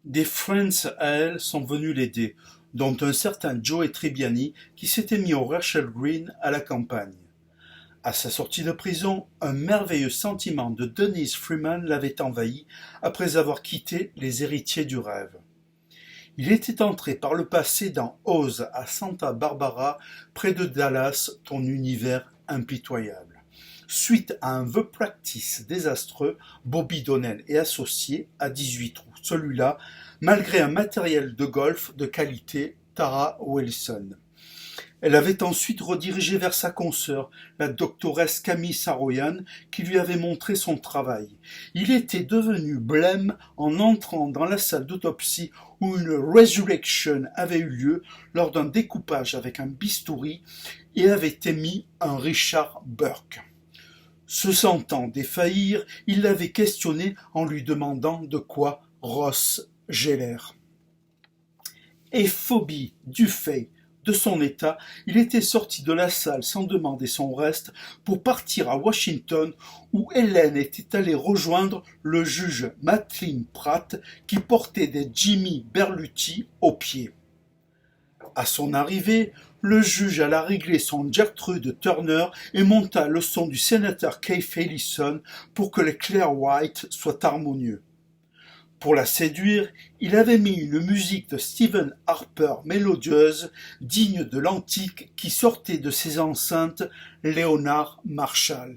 Des friends à elle sont venus l'aider, dont un certain Joey Tribbiani qui s'était mis au Rachel Green à la campagne. À sa sortie de prison, un merveilleux sentiment de Denise Freeman l'avait envahi après avoir quitté les héritiers du rêve. Il était entré par le passé dans Oz à Santa Barbara, près de Dallas, ton univers impitoyable. Suite à un vœu practice désastreux, Bobby Donnell et associés à 18 trous. Celui-là, malgré un matériel de golf de qualité, Tara Wilson. Elle avait ensuite redirigé vers sa consoeur, la doctoresse Camille Saroyan, qui lui avait montré son travail. Il était devenu blême en entrant dans la salle d'autopsie où une resurrection avait eu lieu lors d'un découpage avec un bistouri et avait émis un Richard Burke. Se sentant défaillir, il l'avait questionné en lui demandant de quoi Ross j'ai l'air. Et phobie du fait de son état, il était sorti de la salle sans demander son reste pour partir à Washington où Hélène était allée rejoindre le juge Madeline Pratt qui portait des Jimmy Berluti aux pieds. À son arrivée, le juge alla régler son Gertrude Turner et monta le son du sénateur Keith Ellison pour que les Claire White soient harmonieux. Pour la séduire, il avait mis une musique de Stephen Harper mélodieuse, digne de l'antique qui sortait de ses enceintes Leonard Marshall.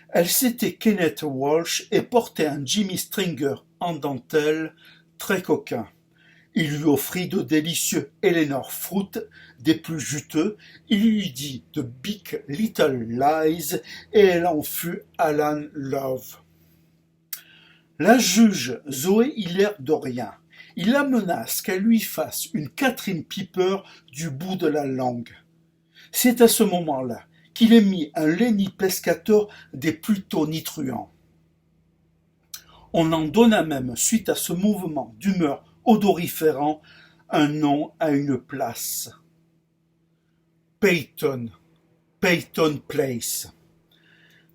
Elle s'était Kenneth Walsh et portait un Jimmy Stringer en dentelle très coquin. Il lui offrit de délicieux Eleanor Fruit, des plus juteux, il lui dit de Big Little Lies et elle en fut Alan Love. La juge Zoé Hiller de rien. Il la menace qu'elle lui fasse une Catherine Piper du bout de la langue. C'est à ce moment-là qu'il émit un Lenny Pescator des plus tonitruants. On en donna même, suite à ce mouvement d'humeur odoriférant, un nom à une place. Peyton Place.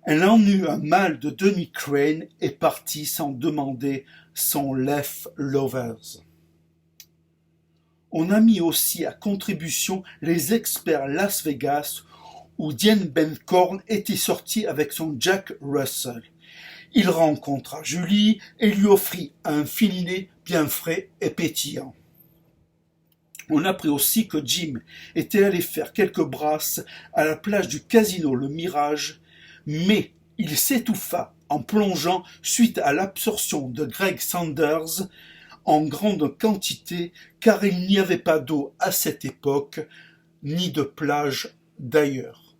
Elle en eut un mal de Denny Crane et partit sans demander son Left Lovers. On a mis aussi à contribution les experts Las Vegas où Diane Bencorn était sorti avec son Jack Russell. Il rencontra Julie et lui offrit un filet bien frais et pétillant. On apprit aussi que Jim était allé faire quelques brasses à la plage du casino Le Mirage, mais il s'étouffa en plongeant suite à l'absorption de Greg Sanders en grande quantité car il n'y avait pas d'eau à cette époque, ni de plage d'ailleurs.